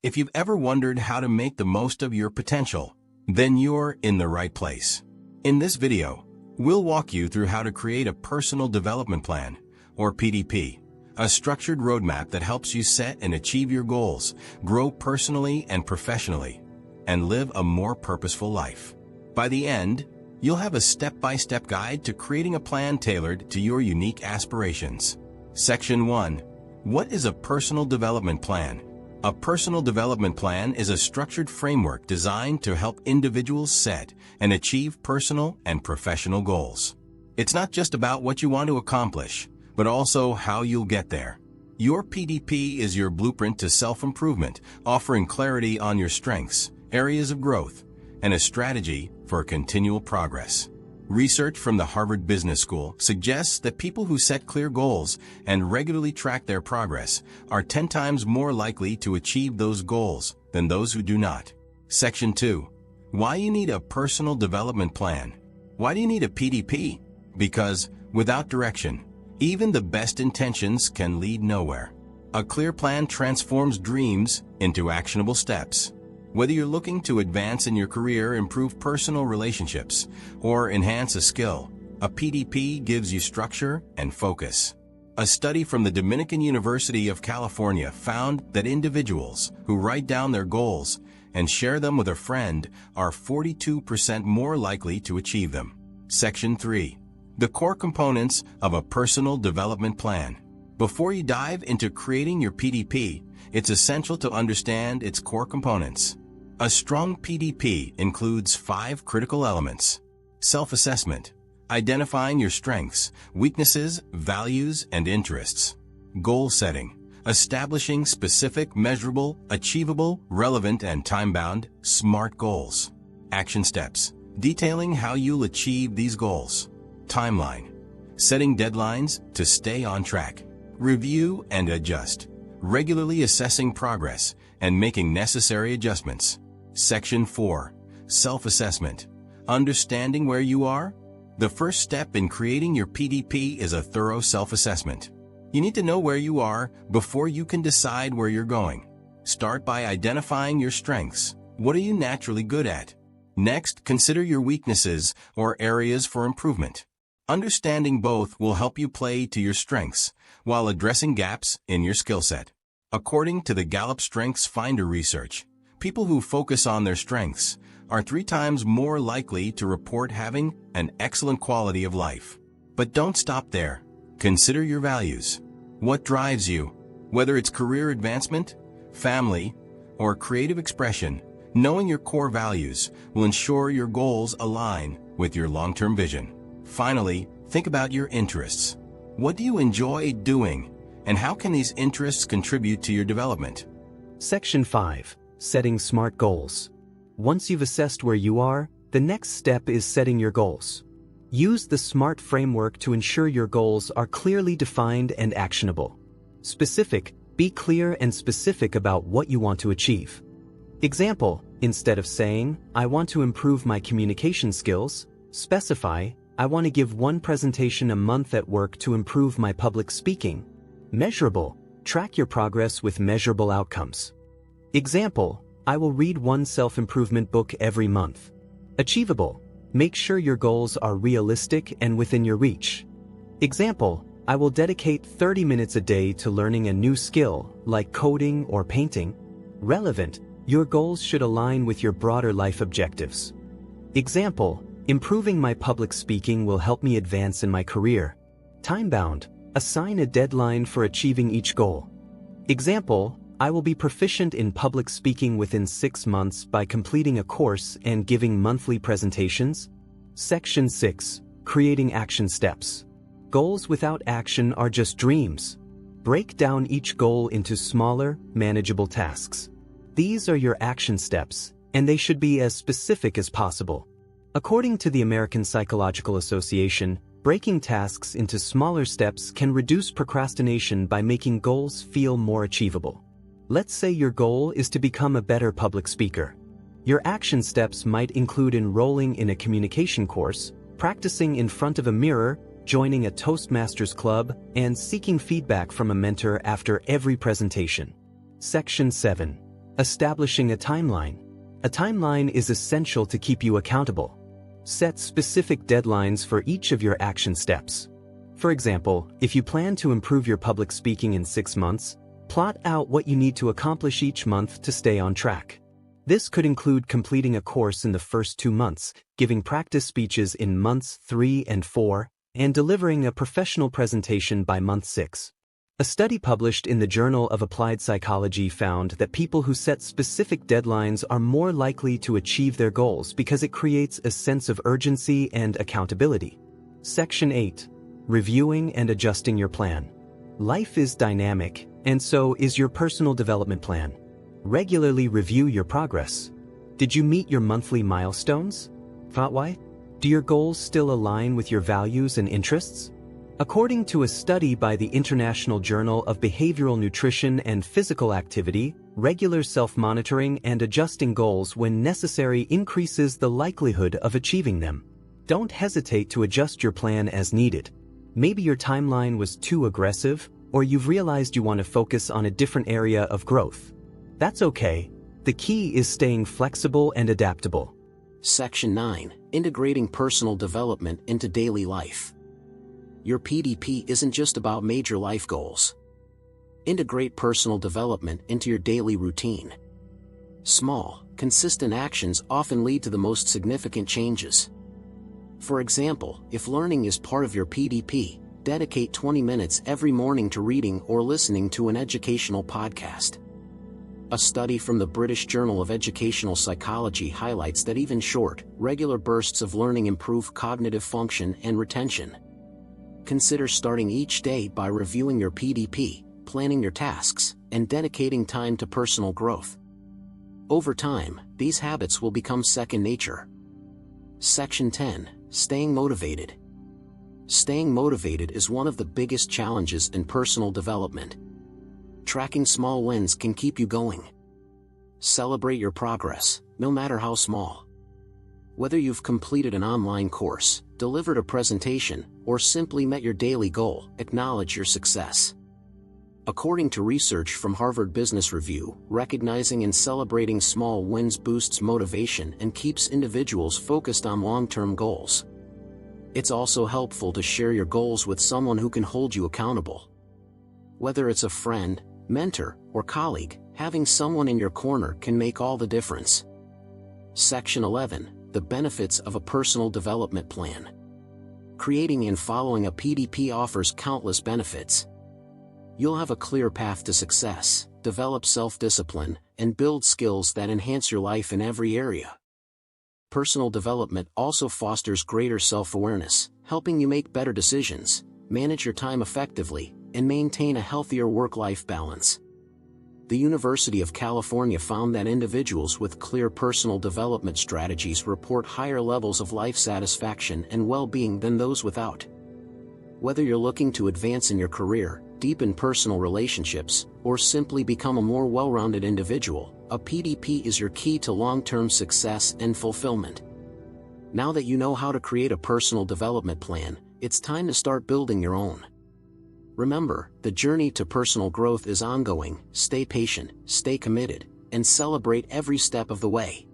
If you've ever wondered how to make the most of your potential, then you're in the right place. In this video, we'll walk you through how to create a personal development plan, or PDP, a structured roadmap that helps you set and achieve your goals, grow personally and professionally, and live a more purposeful life. By the end, you'll have a step-by-step guide to creating a plan tailored to your unique aspirations. Section 1. What is a personal development plan? A personal development plan is a structured framework designed to help individuals set and achieve personal and professional goals. It's not just about what you want to accomplish, but also how you'll get there. Your PDP is your blueprint to self-improvement, offering clarity on your strengths, areas of growth, and a strategy for continual progress. Research from the Harvard Business School suggests that people who set clear goals and regularly track their progress are 10 times more likely to achieve those goals than those who do not. Section 2. Why you need a personal development plan. Why do you need a PDP? Because without direction, even the best intentions can lead nowhere. A clear plan transforms dreams into actionable steps. Whether you're looking to advance in your career, improve personal relationships, or enhance a skill, a PDP gives you structure and focus. A study from the Dominican University of California found that individuals who write down their goals and share them with a friend are 42% more likely to achieve them. Section 3. The core components of a personal development plan. Before you dive into creating your PDP, it's essential to understand its core components. A strong PDP includes 5 critical elements. Self-assessment, identifying your strengths, weaknesses, values, and interests. Goal setting, establishing specific, measurable, achievable, relevant, and time-bound, SMART goals. Action steps, detailing how you'll achieve these goals. Timeline, setting deadlines to stay on track. Review and adjust, regularly assessing progress and making necessary adjustments. Section 4. Self-assessment. Understanding where you are? The first step in creating your PDP is a thorough self-assessment. You need to know where you are before you can decide where you're going. Start by identifying your strengths. What are you naturally good at? Next, consider your weaknesses or areas for improvement. Understanding both will help you play to your strengths while addressing gaps in your skill set. According to the Gallup Strengths Finder research, people who focus on their strengths are 3 times more likely to report having an excellent quality of life. But don't stop there. Consider your values. What drives you? Whether it's career advancement, family, or creative expression, knowing your core values will ensure your goals align with your long-term vision. Finally, think about your interests. What do you enjoy doing, and how can these interests contribute to your development? Section 5. Setting SMART goals. Once you've assessed where you are, the next step is setting your goals. Use the SMART framework to ensure your goals are clearly defined and actionable. Specific, be clear and specific about what you want to achieve. Example, instead of saying, "I want to improve my communication skills," specify, "I want to give 1 presentation a month at work to improve my public speaking." Measurable, track your progress with measurable outcomes. Example, "I will read 1 self-improvement book every month." Achievable, make sure your goals are realistic and within your reach. Example, "I will dedicate 30 minutes a day to learning a new skill, like coding or painting." Relevant, your goals should align with your broader life objectives. Example, "Improving my public speaking will help me advance in my career." Time-bound, assign a deadline for achieving each goal. Example, "I will be proficient in public speaking within 6 months by completing a course and giving monthly presentations." Section 6. Creating action steps. Goals without action are just dreams. Break down each goal into smaller, manageable tasks. These are your action steps, and they should be as specific as possible. According to the American Psychological Association, breaking tasks into smaller steps can reduce procrastination by making goals feel more achievable. Let's say your goal is to become a better public speaker. Your action steps might include enrolling in a communication course, practicing in front of a mirror, joining a Toastmasters club, and seeking feedback from a mentor after every presentation. Section 7. Establishing a timeline. A timeline is essential to keep you accountable. Set specific deadlines for each of your action steps. For example, if you plan to improve your public speaking in 6 months, plot out what you need to accomplish each month to stay on track. This could include completing a course in the first 2 months, giving practice speeches in months 3 and 4, and delivering a professional presentation by month 6. A study published in the Journal of Applied Psychology found that people who set specific deadlines are more likely to achieve their goals because it creates a sense of urgency and accountability. Section 8. Reviewing and adjusting your plan. Life is dynamic, and so is your personal development plan. Regularly review your progress. Did you meet your monthly milestones? Why? Do your goals still align with your values and interests? According to a study by the International Journal of Behavioral Nutrition and Physical Activity, regular self-monitoring and adjusting goals when necessary increases the likelihood of achieving them. Don't hesitate to adjust your plan as needed. Maybe your timeline was too aggressive, or you've realized you want to focus on a different area of growth. That's okay. The key is staying flexible and adaptable. Section 9. Integrating personal development into daily life. Your PDP isn't just about major life goals. Integrate personal development into your daily routine. Small, consistent actions often lead to the most significant changes. For example, if learning is part of your PDP, dedicate 20 minutes every morning to reading or listening to an educational podcast. A study from the British Journal of Educational Psychology highlights that even short, regular bursts of learning improve cognitive function and retention. Consider starting each day by reviewing your PDP, planning your tasks, and dedicating time to personal growth. Over time, these habits will become second nature. Section 10. Staying motivated. Staying motivated is one of the biggest challenges in personal development. Tracking small wins can keep you going. Celebrate your progress, no matter how small. Whether you've completed an online course, delivered a presentation, or simply met your daily goal, acknowledge your success. According to research from Harvard Business Review, recognizing and celebrating small wins boosts motivation and keeps individuals focused on long-term goals. It's also helpful to share your goals with someone who can hold you accountable. Whether it's a friend, mentor, or colleague, having someone in your corner can make all the difference. Section 11. The benefits of a personal development plan. Creating and following a PDP offers countless benefits. You'll have a clear path to success, develop self-discipline, and build skills that enhance your life in every area. Personal development also fosters greater self-awareness, helping you make better decisions, manage your time effectively, and maintain a healthier work-life balance. The University of California found that individuals with clear personal development strategies report higher levels of life satisfaction and well-being than those without. Whether you're looking to advance in your career, deepen personal relationships, or simply become a more well-rounded individual, a PDP is your key to long-term success and fulfillment. Now that you know how to create a personal development plan, it's time to start building your own. Remember, the journey to personal growth is ongoing. Stay patient, stay committed, and celebrate every step of the way.